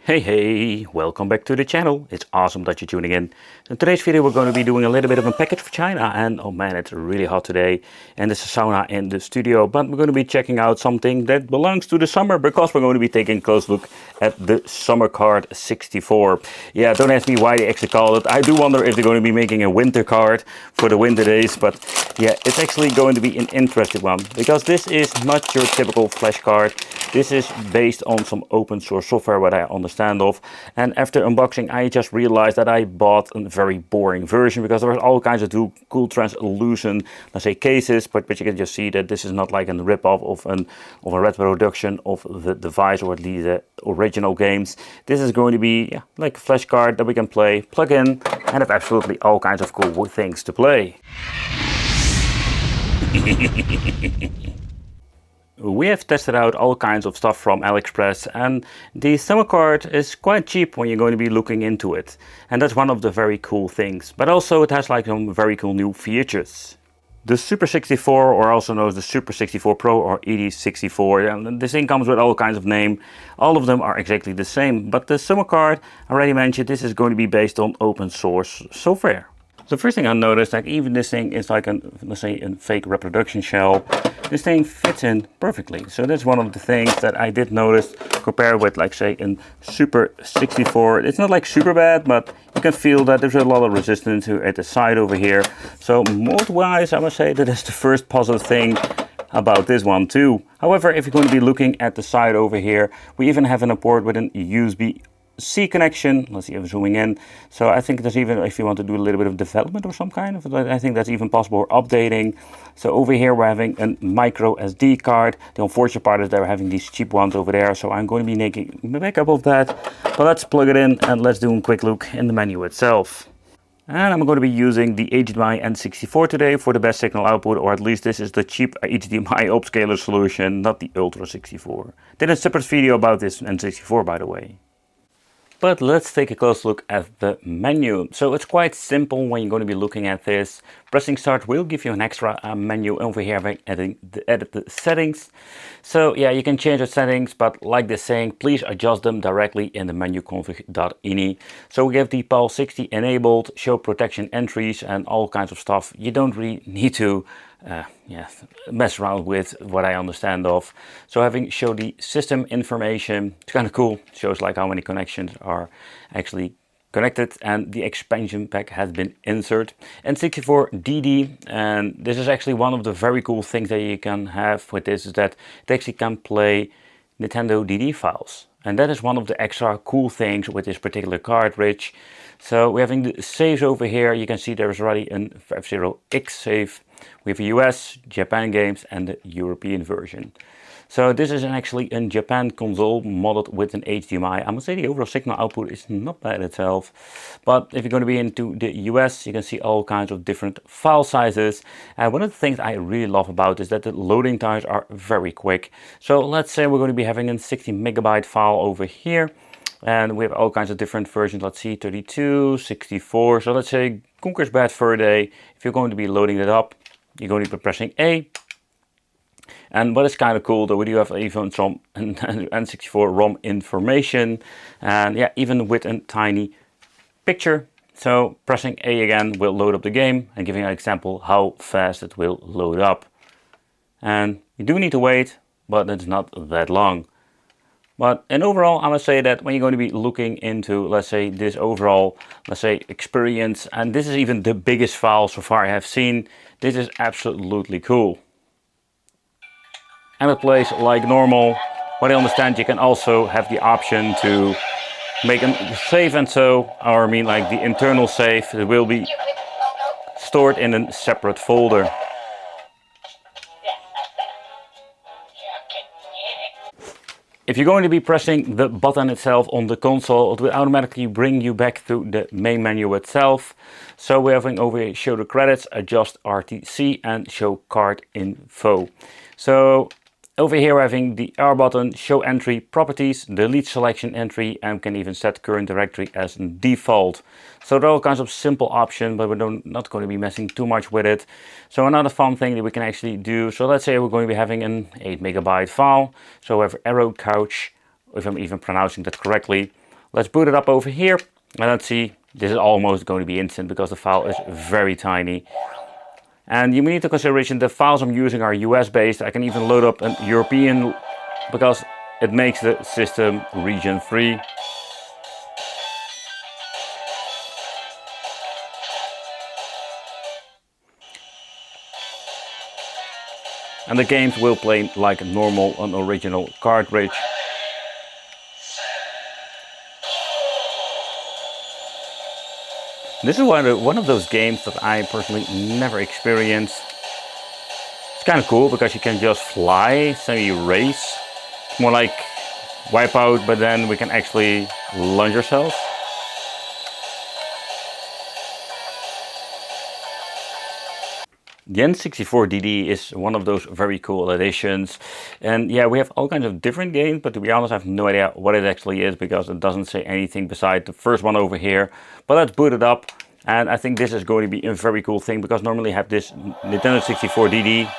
Hey, welcome back to the channel. It's awesome that you're tuning in. In today's video we're going to be doing a little bit of a package for China, and oh man, it's really hot today and there's a sauna in the studio, but we're going to be checking out something that belongs to the summer because we're going to be taking a close look at the Summer Card 64. Yeah, don't ask me why they actually call it. I do wonder if they're going to be making a winter card for the winter days, but yeah, it's actually going to be an interesting one because this is not your typical flash card. This is based on some open source software what I understand of, and after unboxing I just realized that I bought a very boring version because there was all kinds of cool translucent, let's say, cases, but you can just see that this is not like a rip-off of a reproduction of the device or at least the original games. This is going to be like a flash card that we can play, plug in, and have absolutely all kinds of cool things to play. We have tested out all kinds of stuff from AliExpress, and the Summer Card is quite cheap when you're going to be looking into it. And that's one of the very cool things. But also it has like some very cool new features. The Super 64, or also known as the Super 64 Pro or ED64, and this thing comes with all kinds of names. All of them are exactly the same. But the Summer Card, I already mentioned, this is going to be based on open source software. So the first thing I noticed, like even this thing is like let's say a fake reproduction shell. This thing fits in perfectly. So that's one of the things that I did notice compared with, like, say, a Super 64. It's not like super bad, but you can feel that there's a lot of resistance at the side over here. So mold-wise, I must say that is the first positive thing about this one too. However, if you're going to be looking at the side over here, we even have a port with an USB-C connection. Let's see if I'm zooming in. So I think there's even, if you want to do a little bit of development or some kind of, I think that's even possible, or updating. So over here we're having a micro SD card. The unfortunate part is that we're having these cheap ones over there. So I'm going to be making a backup of that. But let's plug it in and let's do a quick look in the menu itself. And I'm going to be using the HDMI N64 today for the best signal output, or at least this is the cheap HDMI upscaler solution, not the Ultra 64. Did a separate video about this N64, by the way. But let's take a close look at the menu. So it's quite simple when you're going to be looking at this. Pressing start will give you an extra menu over here, edit the settings. So yeah, you can change the settings, but like this saying, please adjust them directly in the menu config.ini. So we have the PAL 60 enabled, show protection entries and all kinds of stuff. You don't really need to mess around with what I understand of. So having show the system information, it's kind of cool. Shows like how many connections are actually connected, and the expansion pack has been inserted. N64 DD, and this is actually one of the very cool things that you can have with this, is that it actually can play Nintendo DD files. And that is one of the extra cool things with this particular cartridge. So we're having the saves over here. You can see there's already an F0X save. We have a US, Japan games, and the European version. So this is actually a Japan console modded with an HDMI. I must say the overall signal output is not bad itself. But if you're going to be into the US, you can see all kinds of different file sizes. And one of the things I really love about is that the loading times are very quick. So let's say we're going to be having a 60 megabyte file over here. And we have all kinds of different versions. Let's see, 32, 64. So let's say Conker's Bad Fur Day. If you're going to be loading it up, you're going to be pressing A. And what is kind of cool, that we do have even some N64 ROM information, and yeah, even with a tiny picture. So pressing A again will load up the game, and giving an example how fast it will load up. And you do need to wait, but it's not that long. But in overall, I must say that when you're going to be looking into, let's say, this overall, let's say, experience, and this is even the biggest file so far I have seen, this is absolutely cool. And it plays like normal. What I understand, you can also have the option to make a save, and so, or I mean like the internal save, it will be stored in a separate folder. If you're going to be pressing the button itself on the console, it will automatically bring you back to the main menu itself. So we're having over here show the credits, adjust RTC, and show card info. So over here we're having the R button, show entry properties, delete selection entry, and can even set current directory as default. So there are all kinds of simple options, but we're not going to be messing too much with it. So another fun thing that we can actually do, so let's say we're going to be having an 8 megabyte file. So we have arrow couch, if I'm even pronouncing that correctly. Let's boot it up over here, and let's see. This is almost going to be instant because the file is very tiny. And you need to take consideration the files I'm using are US based. I can even load up a European because it makes the system region free. And the games will play like normal on original cartridge. This is one of those games that I personally never experienced. It's kind of cool because you can just fly, semi-race. It's more like Wipeout, but then we can actually launch ourselves. The N64 DD is one of those very cool additions, and yeah, we have all kinds of different games, but to be honest I have no idea what it actually is because it doesn't say anything beside the first one over here. But let's boot it up, and I think this is going to be a very cool thing because normally have this Nintendo 64 DD,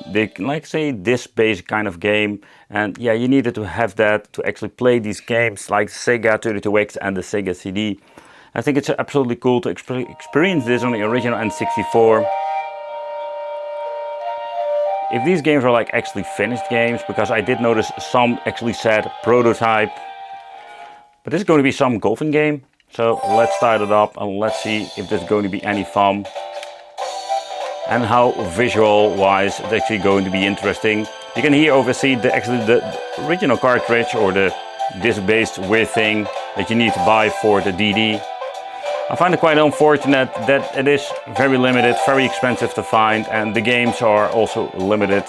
they like say this basic kind of game, and yeah, you needed to have that to actually play these games like Sega 32X and the Sega CD. I think it's absolutely cool to experience this on the original N64. If these games are like actually finished games, because I did notice some actually said prototype. But this is going to be some golfing game. So let's start it up and let's see if there's going to be any fun. And how visual wise it's actually going to be interesting. You can here oversee the original cartridge or the disc based weird thing that you need to buy for the DD. I find it quite unfortunate that it is very limited, very expensive to find, and the games are also limited.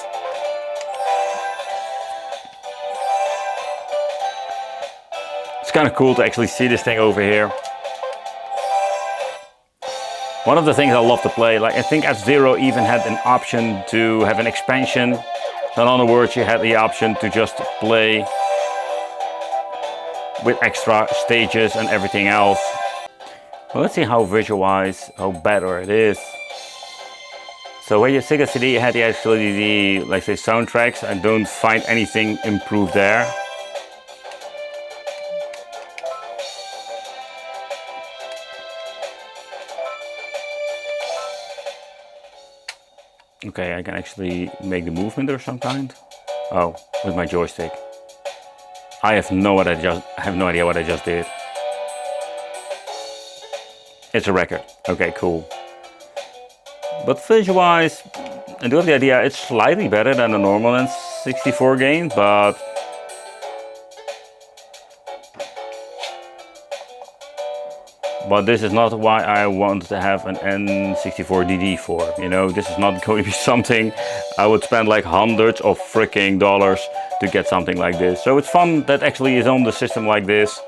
It's kind of cool to actually see this thing over here. One of the things I love to play, like I think F-Zero even had an option to have an expansion. So in other words, you had the option to just play with extra stages and everything else. Well, let's see how visual-wise, how better it is. So where your Sega CD had actually the, like say, soundtracks, I don't find anything improved there. Okay, I can actually make the movement or some kind. Oh, with my joystick. I have no idea what I just did. It's a record. Okay, cool. But visual-wise, I do have the idea it's slightly better than the normal N64 game, but this is not why I want to have an N64 DD for. You know, this is not going to be something I would spend like hundreds of freaking dollars to get something like this. So it's fun that actually is on the system like this.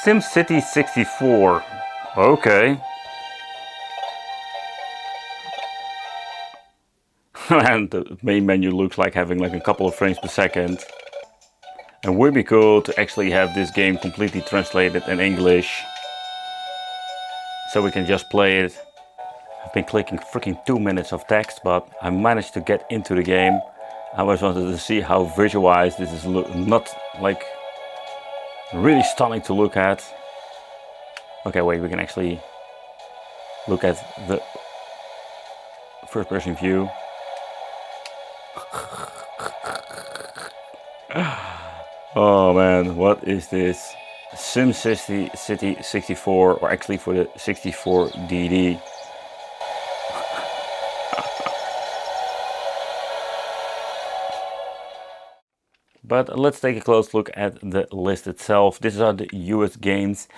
SimCity 64. Okay. And the main menu looks like having like a couple of frames per second. And would be cool to actually have this game completely translated in English. So we can just play it. I've been clicking freaking 2 minutes of text, but I managed to get into the game. I always wanted to see how visualized this is, not like really stunning to look at. Okay, wait, we can actually look at the first person view. Oh man, what is this? SimCity 64, or actually for the 64 DD. But let's take a close look at the list itself. These are the US games.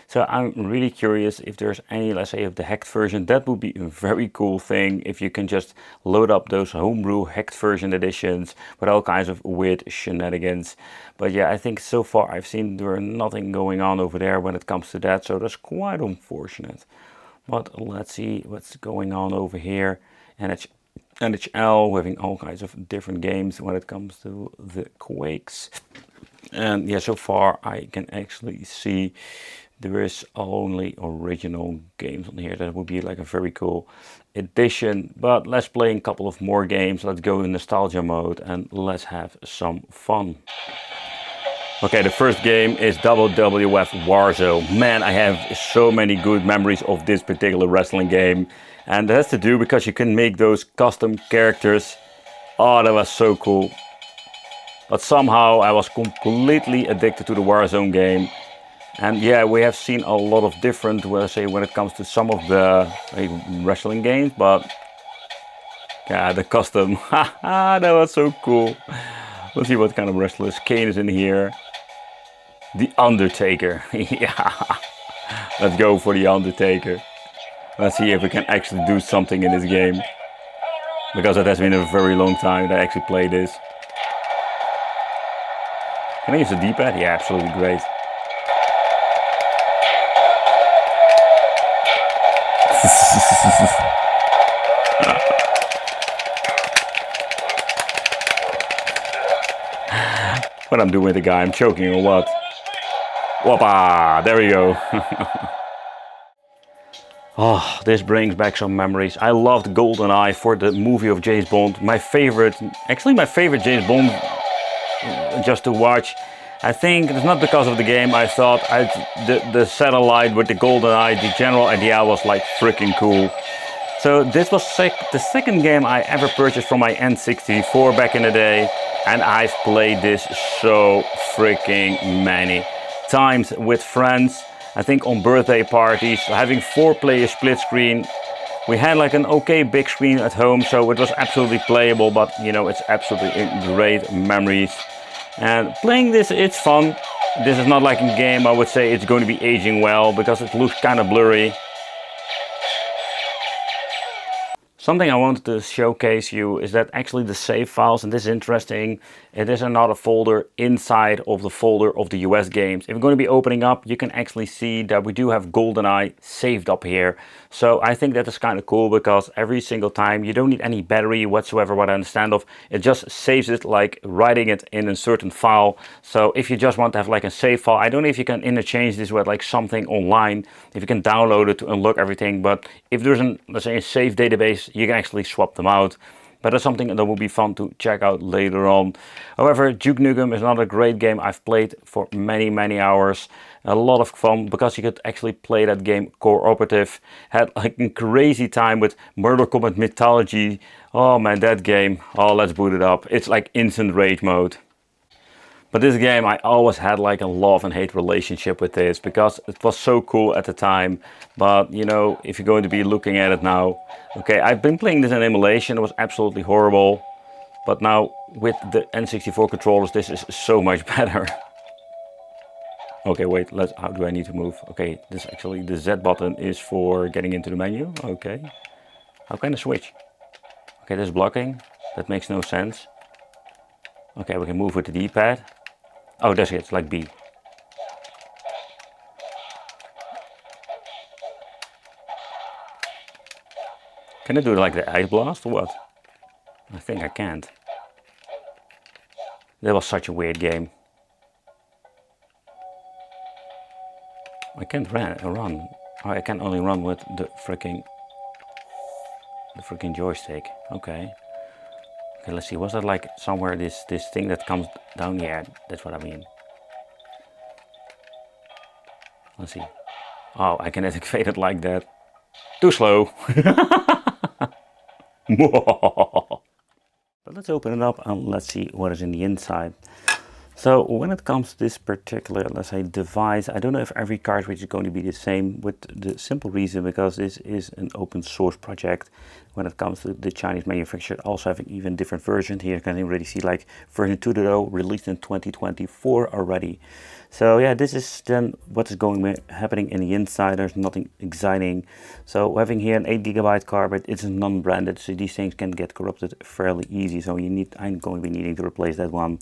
So I'm really curious if there's any, let's say, of the hacked version. That would be a very cool thing if you can just load up those homebrew hacked version editions with all kinds of weird shenanigans. But yeah, I think so far I've seen there's nothing going on over there when it comes to that, so that's quite unfortunate. But let's see what's going on over here. NHL, we're having all kinds of different games when it comes to the Quakes. And yeah, so far I can actually see there is only original games on here. That would be like a very cool addition. But let's play a couple of more games. Let's go in nostalgia mode and let's have some fun. Okay, the first game is WWF Warzone. Man, I have so many good memories of this particular wrestling game. And that has to do because you can make those custom characters. Oh, that was so cool. But somehow I was completely addicted to the Warzone game. And yeah, we have seen a lot of different, well, say, when it comes to some of the wrestling games. But yeah, the custom, haha, that was so cool. Let's see what kind of wrestlers. Kane is in here. The Undertaker. Yeah, let's go for the Undertaker. Let's see if we can actually do something in this game. Because it has been a very long time that I actually played this. Can I use the D-pad? Yeah, absolutely great. What I'm doing with the guy, I'm choking or what? Whoppa! There we go. Oh, this brings back some memories. I loved GoldenEye for the movie of James Bond. My favorite James Bond just to watch. I think it's not because of the game. I thought the satellite with the GoldenEye, the general idea was like freaking cool. So this was the second game I ever purchased from my N64 back in the day. And I've played this so freaking many times with friends. I think on birthday parties, having 4-player split screen. We had like an okay big screen at home, so it was absolutely playable, but you know, it's absolutely great memories. And playing this, it's fun. This is not like a game I would say it's going to be aging well, because it looks kind of blurry. Something I wanted to showcase you is that actually the save files, and this is interesting, it is another folder inside of the folder of the US games. If you're going to be opening up, you can actually see that we do have GoldenEye saved up here. So I think that is kind of cool, because every single time you don't need any battery whatsoever, what I understand of, it just saves it like writing it in a certain file. So if you just want to have like a save file, I don't know if you can interchange this with like something online, if you can download it to unlock everything, but if there's an, let's say, a save database, you can actually swap them out. But that's something that will be fun to check out later on. However, Duke Nukem is another great game I've played for many hours. A lot of fun, because you could actually play that game cooperative. Had like a crazy time with Mortal Kombat Mythology. Oh man, that game. Oh, let's boot it up. It's like instant rage mode. But this game, I always had like a love and hate relationship with this, because it was so cool at the time. But you know, if you're going to be looking at it now, okay, I've been playing this in emulation, it was absolutely horrible. But now with the N64 controllers, this is so much better. Okay, wait, how do I need to move? Okay, this actually, the Z button is for getting into the menu. Okay, how can I switch? Okay, this is blocking, that makes no sense. Okay, we can move with the D-pad. Oh, that's it, it's like B. Can I do like the ice blast or what? I think I can't. That was such a weird game. I can't run. Oh, I can only run with the freaking joystick. Okay. Okay, let's see. Was that like somewhere this thing that comes down? Yeah, that's what I mean. Let's see. Oh, I can activate it like that. Too slow. But let's open it up and let's see what is in the inside. So when it comes to this particular, let's say, device, I don't know if every cartridge is going to be the same, with the simple reason because this is an open source project. When it comes to the Chinese manufacturer, also having even different versions. Here you can already see like version 2.0 released in 2024 already. So yeah, this is then what is happening in the inside. There's nothing exciting. So having here an 8GB card, but it's non-branded, so these things can get corrupted fairly easy. So I'm going to be needing to replace that one.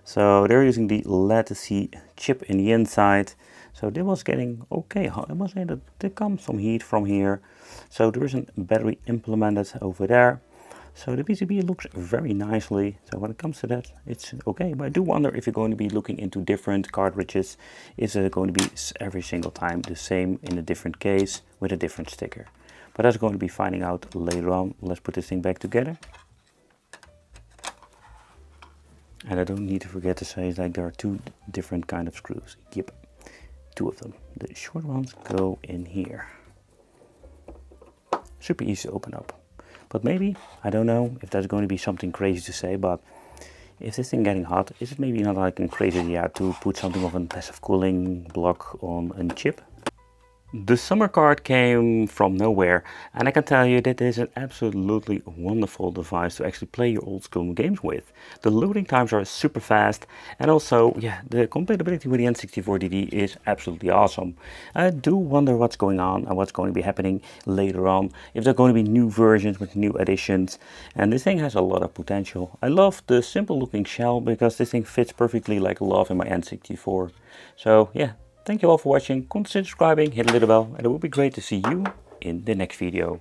So they're using the Lattice chip in the inside. So this was getting okay. I must say that there comes some heat from here. So there is a battery implemented over there. So the PCB looks very nicely. So when it comes to that, it's okay. But I do wonder if you're going to be looking into different cartridges, is it going to be every single time the same in a different case with a different sticker? But that's going to be finding out later on. Let's put this thing back together. And I don't need to forget to say like there are two different kind of screws. Yep, two of them. The short ones go in here. Super easy to open up. But maybe, I don't know if that's going to be something crazy to say, but if this thing getting hot, is it maybe not like a crazy idea to put something of a passive cooling block on a chip? The summer card came from nowhere, and I can tell you that it is an absolutely wonderful device to actually play your old school games with. The loading times are super fast, and also, yeah, the compatibility with the N64 DD is absolutely awesome. I do wonder what's going on and what's going to be happening later on, if there are going to be new versions with new additions, and this thing has a lot of potential. I love the simple looking shell because this thing fits perfectly like a glove in my N64. So yeah. Thank you all for watching, consider subscribing, hit the little bell, and it would be great to see you in the next video.